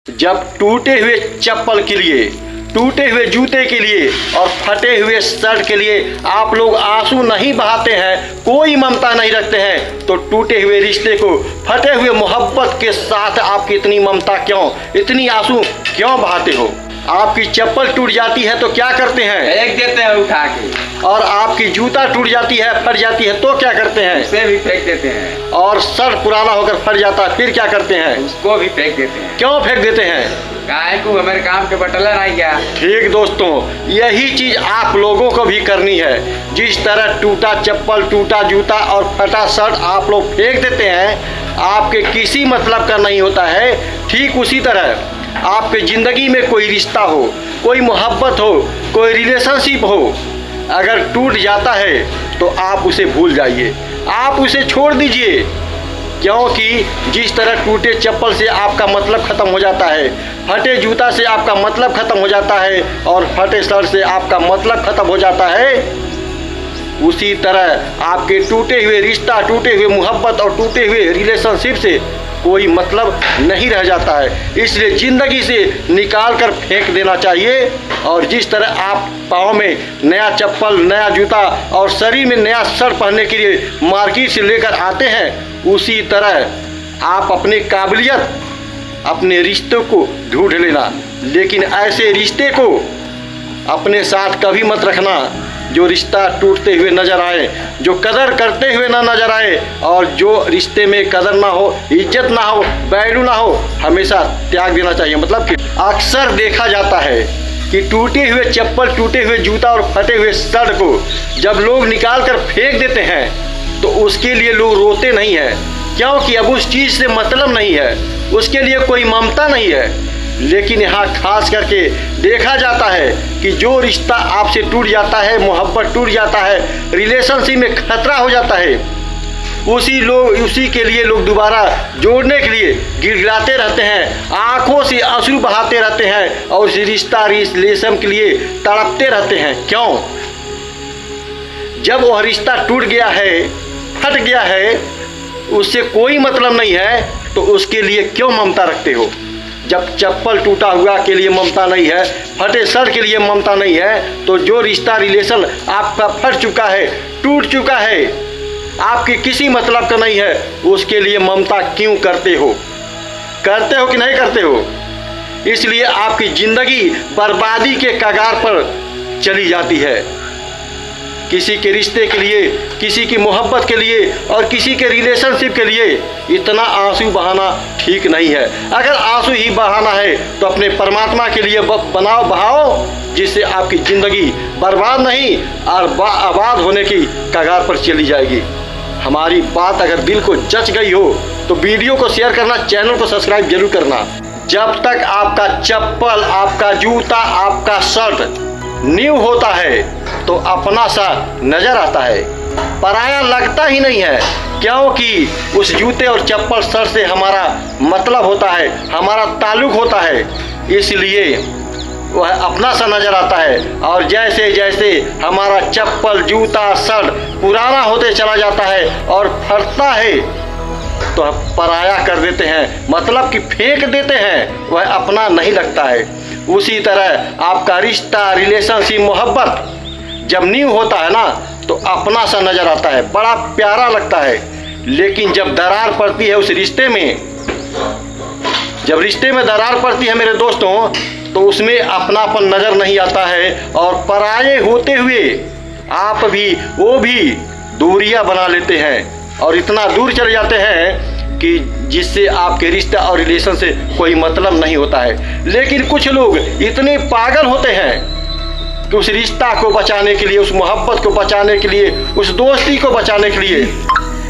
जब टूटे हुए चप्पल के लिए, टूटे हुए जूते के लिए और फटे हुए शर्ट के लिए आप लोग आंसू नहीं बहाते हैं, कोई ममता नहीं रखते हैं, तो टूटे हुए रिश्ते को फटे हुए मोहब्बत के साथ आपकी इतनी ममता क्यों, इतनी आंसू क्यों बहाते हो? आपकी चप्पल टूट जाती है तो क्या करते हैं? फेंक देते हैं उठा के। और आपकी जूता टूट जाती है, फट जाती है तो क्या करते हैं? उसे भी फेंक देते हैं। और शर्ट पुराना होकर फट जाता है फिर क्या करते हैं? उसको भी फेंक देते हैं। क्यों फेंक देते हैं? काहे को हमारे काम के बटला नहीं गया। ठीक दोस्तों, यही चीज आप लोगों को भी करनी है। जिस तरह टूटा चप्पल, टूटा जूता और फटा शर्ट आप लोग फेंक देते हैं, आपके किसी मतलब का नहीं होता है, ठीक उसी तरह आपके जिंदगी में कोई रिश्ता हो, कोई मोहब्बत हो, कोई रिलेशनशिप हो, अगर टूट जाता है तो आप उसे भूल जाइए, आप उसे छोड़ दीजिए। क्योंकि जिस तरह टूटे चप्पल से आपका मतलब खत्म हो जाता है, फटे जूता से आपका मतलब खत्म हो जाता है और फटे शर्ट से आपका मतलब खत्म हो जाता है, उसी तरह आपके टूटे हुए रिश्ता, टूटे हुए मोहब्बत और टूटे हुए रिलेशनशिप से कोई मतलब नहीं रह जाता है। इसलिए ज़िंदगी से निकाल कर फेंक देना चाहिए। और जिस तरह आप पाँव में नया चप्पल, नया जूता और शरीर में नया शर्ट पहनने के लिए मार्केट से लेकर आते हैं, उसी तरह आप अपनी काबिलियत, अपने रिश्तों को ढूंढ लेना। लेकिन ऐसे रिश्ते को अपने साथ कभी मत रखना जो रिश्ता टूटते हुए नजर आए, जो कदर करते हुए ना नजर आए, और जो रिश्ते में कदर ना हो, इज्जत ना हो, वैल्यू ना हो, हमेशा त्याग देना चाहिए। मतलब कि अक्सर देखा जाता है कि टूटे हुए चप्पल, टूटे हुए जूता और फटे हुए शर्ट को जब लोग निकाल कर फेंक देते हैं तो उसके लिए लोग रोते नहीं हैं, क्योंकि अब उस चीज़ से मतलब नहीं है, उसके लिए कोई ममता नहीं है। लेकिन यहाँ खास करके देखा जाता है कि जो रिश्ता आपसे टूट जाता है, मोहब्बत टूट जाता है, रिलेशनशिप में खतरा हो जाता है, उसी के लिए लोग दोबारा जोड़ने के लिए गिड़गिड़ाते रहते हैं, आंखों से आंसू बहाते रहते हैं और उस रिलेशन के लिए तड़पते रहते हैं। क्यों? जब वह रिश्ता टूट गया है, फट गया है, उससे कोई मतलब नहीं है, तो उसके लिए क्यों ममता रखते हो? जब चप्पल टूटा हुआ के लिए ममता नहीं है, फटे शर्ट के लिए ममता नहीं है, तो जो रिश्ता, रिलेशन आपका फट चुका है, टूट चुका है, आपके किसी मतलब का नहीं है, उसके लिए ममता क्यों करते हो? करते हो कि नहीं करते हो? इसलिए आपकी ज़िंदगी बर्बादी के कगार पर चली जाती है। किसी के रिश्ते के लिए, किसी की मोहब्बत के लिए और किसी के रिलेशनशिप के लिए इतना आंसू बहाना ठीक नहीं है। अगर आंसू ही बहाना है तो अपने परमात्मा के लिए बहाओ, जिससे आपकी ज़िंदगी बर्बाद नहीं और आबाद होने की कगार पर चली जाएगी। हमारी बात अगर दिल को जच गई हो तो वीडियो को शेयर करना, चैनल को सब्सक्राइब जरूर करना। जब तक आपका चप्पल, आपका जूता, आपका शर्ट न्यू होता है तो अपना सा नजर आता है, पराया लगता ही नहीं है, क्योंकि उस जूते और चप्पल शर्ट से हमारा मतलब होता है, हमारा ताल्लुक होता है, इसलिए वह अपना सा नजर आता है। और जैसे जैसे हमारा चप्पल, जूता, शर्ट पुराना होते चला जाता है और फटता है तो पराया कर देते हैं, मतलब कि फेंक देते हैं, वह अपना नहीं लगता है। उसी तरह आपका रिश्ता, रिलेशनशिप, मोहब्बत जब न्यू होता है ना तो अपना सा नज़र आता है, बड़ा प्यारा लगता है। लेकिन जब दरार पड़ती है उस रिश्ते में, जब रिश्ते में दरार पड़ती है मेरे दोस्तों, तो उसमें अपनापन नज़र नहीं आता है और पराये होते हुए आप भी, वो भी दूरियां बना लेते हैं और इतना दूर चले जाते हैं कि जिससे आपके रिश्ता और रिलेशन से कोई मतलब नहीं होता है। लेकिन कुछ लोग इतने पागल होते हैं कि उस रिश्ता को बचाने के लिए, उस मोहब्बत को बचाने के लिए, उस दोस्ती को बचाने के लिए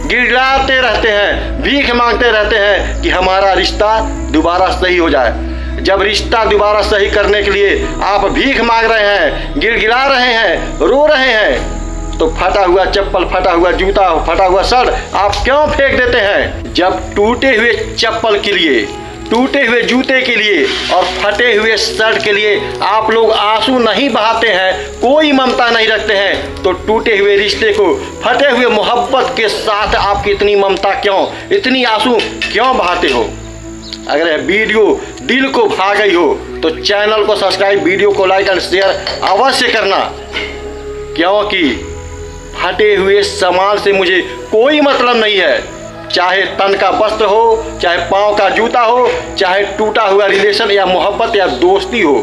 गिड़गिड़ाते रहते हैं, भीख मांगते रहते हैं कि हमारा रिश्ता दोबारा सही हो जाए। जब रिश्ता दोबारा सही करने के लिए आप भीख मांग रहे हैं, गिड़गिड़ा रहे हैं, रो रहे हैं, तो फटा हुआ चप्पल, फटा हुआ जूता, फटा हुआ शर्ट आप क्यों फेंक देते हैं? जब टूटे हुए चप्पल के लिए, टूटे हुए जूते के लिए और फटे हुए शर्ट के लिए आप लोग आंसू नहीं बहाते हैं, कोई ममता नहीं रखते हैं, तो टूटे हुए रिश्ते को, फटे हुए मोहब्बत के साथ आपकी इतनी ममता क्यों, इतनी आंसू क्यों बहाते हो? अगर यह वीडियो दिल को भा गई हो तो चैनल को सब्सक्राइब, वीडियो को लाइक एंड शेयर अवश्य करना, क्योंकि फटे हुए सामान से मुझे कोई मतलब नहीं है। चाहे तन का वस्त्र हो, चाहे पाँव का जूता हो, चाहे टूटा हुआ रिलेशन या मोहब्बत या दोस्ती हो,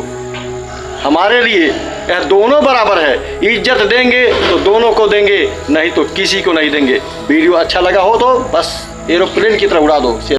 हमारे लिए यह दोनों बराबर है। इज्जत देंगे तो दोनों को देंगे, नहीं तो किसी को नहीं देंगे। वीडियो अच्छा लगा हो तो बस एरोप्लेन की तरह उड़ा दो।